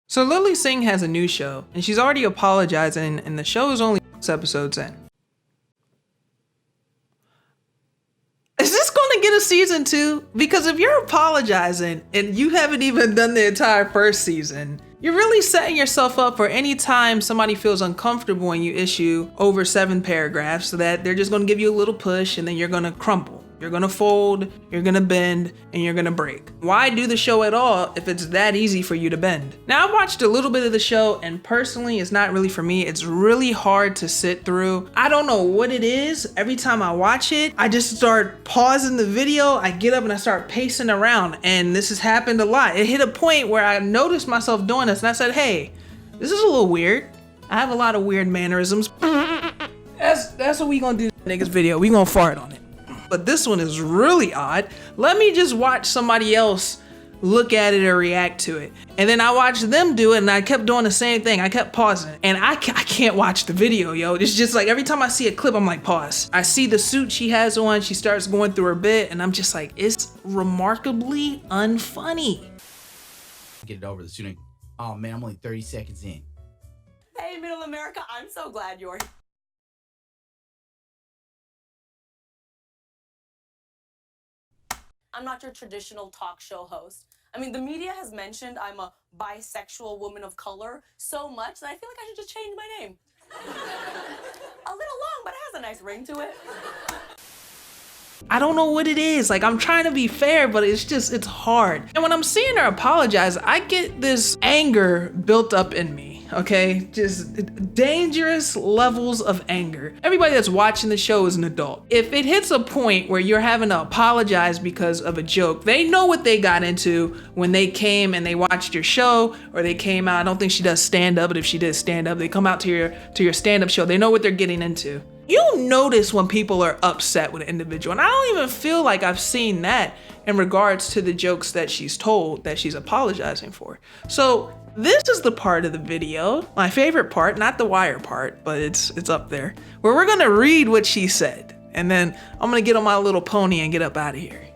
So Lilly Singh has a new show, and she's already apologizing, and the show is only 6 episodes in. Is this going to get a season 2? Because if you're apologizing and you haven't even done the entire first season, you're really setting yourself up for any time somebody feels uncomfortable when you issue over 7 paragraphs, so that they're just going to give you a little push and then you're going to crumble. You're gonna fold, you're gonna bend, and you're gonna break. Why do the show at all if it's that easy for you to bend? Now, I watched a little bit of the show, and personally, it's not really for me. It's really hard to sit through. I don't know what it is. Every time I watch it, I just start pausing the video, I get up and I start pacing around, and this has happened a lot. It hit a point where I noticed myself doing this, and I said, hey, this is a little weird. I have a lot of weird mannerisms. That's what we gonna do in niggas video. We gonna fart on it. But this one is really odd. Let me just watch somebody else look at it or react to it. And then I watched them do it, and I kept doing the same thing. I kept pausing, and I can't watch the video, yo. It's just like every time I see a clip, I'm like, pause. I see the suit she has on, she starts going through her bit, and I'm just like, it's remarkably unfunny. Get it over the shooting. Oh man, I'm only 30 seconds in. Hey, Middle America, I'm so glad you're here. I'm not your traditional talk show host. I mean, the media has mentioned I'm a bisexual woman of color so much that I feel like I should just change my name. A little long, but it has a nice ring to it. I don't know what it is. Like, I'm trying to be fair, but it's hard. And when I'm seeing her apologize, I get this anger built up in me, okay? Just dangerous levels of anger. Everybody that's watching the show is an adult. If it hits a point where you're having to apologize because of a joke, they know what they got into when they came and they watched your show, or they came out. I don't think she does stand-up, but if she did stand-up, they come out to your stand-up show. They know what they're getting into. You'll notice when people are upset with an individual, and I don't even feel like I've seen that in regards to the jokes that she's told that she's apologizing for. So this is the part of the video, my favorite part, not the wire part, but it's up there, where we're gonna read what she said, and then I'm gonna get on my little pony and get up out of here.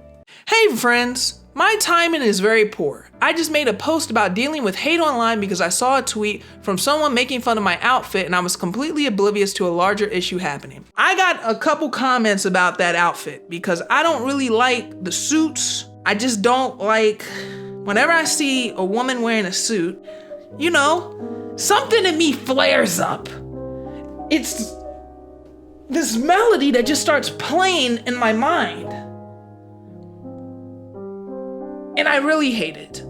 Hey friends, my timing is very poor. I just made a post about dealing with hate online because I saw a tweet from someone making fun of my outfit, and I was completely oblivious to a larger issue happening. I got a couple comments about that outfit because I don't really like the suits. I just don't like, whenever I see a woman wearing a suit, you know, something in me flares up. It's this melody that just starts playing in my mind. And I really hate it.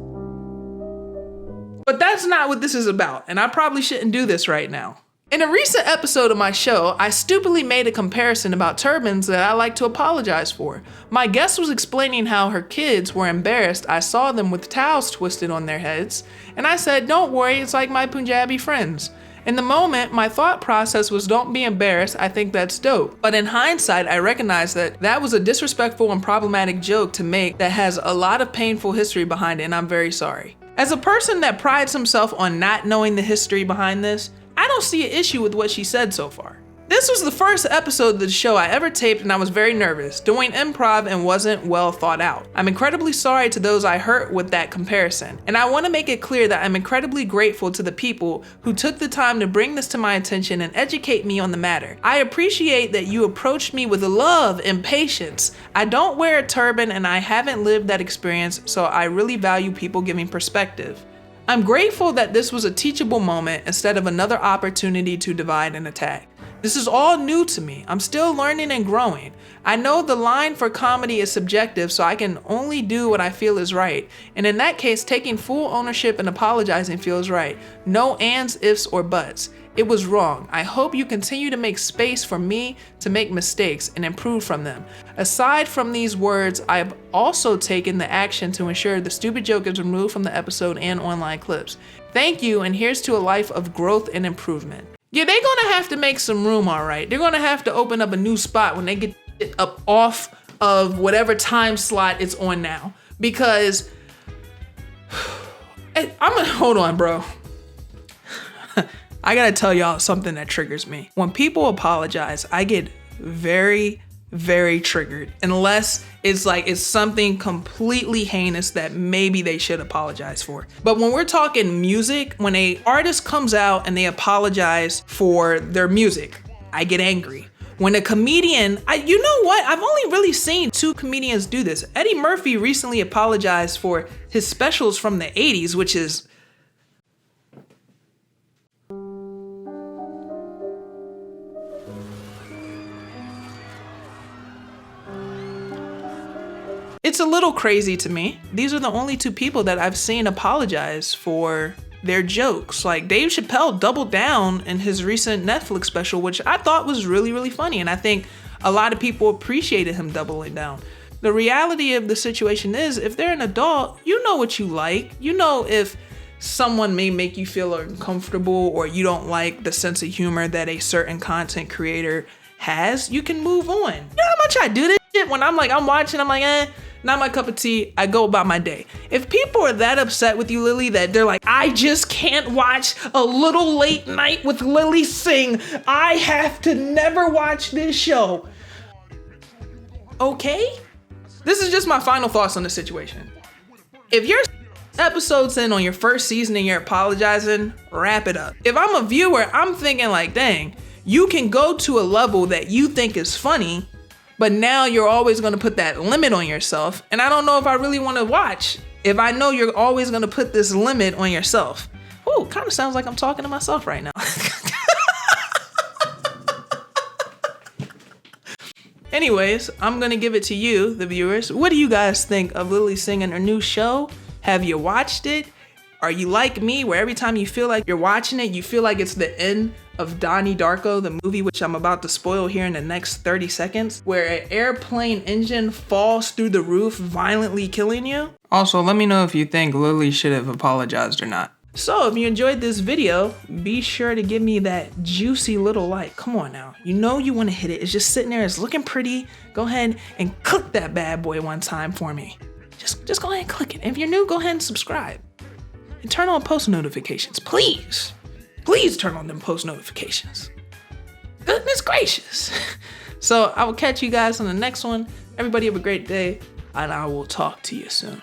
But that's not what this is about, and I probably shouldn't do this right now. In a recent episode of my show, I stupidly made a comparison about turbans that I like to apologize for. My guest was explaining how her kids were embarrassed I saw them with towels twisted on their heads, and I said, don't worry, it's like my Punjabi friends. In the moment, my thought process was don't be embarrassed, I think that's dope. But in hindsight, I recognized that that was a disrespectful and problematic joke to make that has a lot of painful history behind it, and I'm very sorry. As a person that prides himself on not knowing the history behind this, I don't see an issue with what she said so far. This was the first episode of the show I ever taped, and I was very nervous, doing improv and wasn't well thought out. I'm incredibly sorry to those I hurt with that comparison, and I want to make it clear that I'm incredibly grateful to the people who took the time to bring this to my attention and educate me on the matter. I appreciate that you approached me with love and patience. I don't wear a turban and I haven't lived that experience, so I really value people giving perspective. I'm grateful that this was a teachable moment instead of another opportunity to divide and attack. This is all new to me. I'm still learning and growing. I know the line for comedy is subjective, so I can only do what I feel is right. And in that case, taking full ownership and apologizing feels right. No ands, ifs, or buts. It was wrong. I hope you continue to make space for me to make mistakes and improve from them. Aside from these words, I've also taken the action to ensure the stupid joke is removed from the episode and online clips. Thank you, and here's to a life of growth and improvement. Yeah, they're gonna have to make some room, all right. They're gonna have to open up a new spot when they get it up off of whatever time slot it's on now. Because, hold on, bro. I gotta tell y'all something that triggers me. When people apologize, I get very, very triggered unless it's something completely heinous that maybe they should apologize for. But when we're talking music, when a artist comes out and they apologize for their music, I get angry. When a comedian, you know what? I've only really seen 2 comedians do this. Eddie Murphy recently apologized for his specials from the 80s, which is it's a little crazy to me. These are the only 2 people that I've seen apologize for their jokes. Like Dave Chappelle doubled down in his recent Netflix special, which I thought was really, really funny. And I think a lot of people appreciated him doubling down. The reality of the situation is, if they're an adult, you know what you like. You know if someone may make you feel uncomfortable or you don't like the sense of humor that a certain content creator has, you can move on. You know how much I do this shit when I'm watching, I'm like, not my cup of tea, I go about my day. If people are that upset with you, Lily, that they're like, I just can't watch a little late night with Lilly Singh, I have to never watch this show. Okay? This is just my final thoughts on the situation. If you're episodes in on your first season and you're apologizing, wrap it up. If I'm a viewer, I'm thinking like, dang, you can go to a level that you think is funny, but now you're always gonna put that limit on yourself. And I don't know if I really wanna watch if I know you're always gonna put this limit on yourself. Ooh, kind of sounds like I'm talking to myself right now. Anyways, I'm gonna give it to you, the viewers. What do you guys think of Lilly Singh and her new show? Have you watched it? Are you like me, where every time you feel like you're watching it, you feel like it's the end of Donnie Darko, the movie, which I'm about to spoil here in the next 30 seconds, where an airplane engine falls through the roof, violently killing you? Also, let me know if you think Lilly should have apologized or not. So if you enjoyed this video, be sure to give me that juicy little like. Come on now, you know you want to hit it. It's just sitting there, it's looking pretty. Go ahead and click that bad boy one time for me. Just go ahead and click it. If you're new, go ahead and subscribe. And turn on post notifications, please. Please turn on them post notifications. Goodness gracious. So I will catch you guys on the next one. Everybody have a great day, and I will talk to you soon.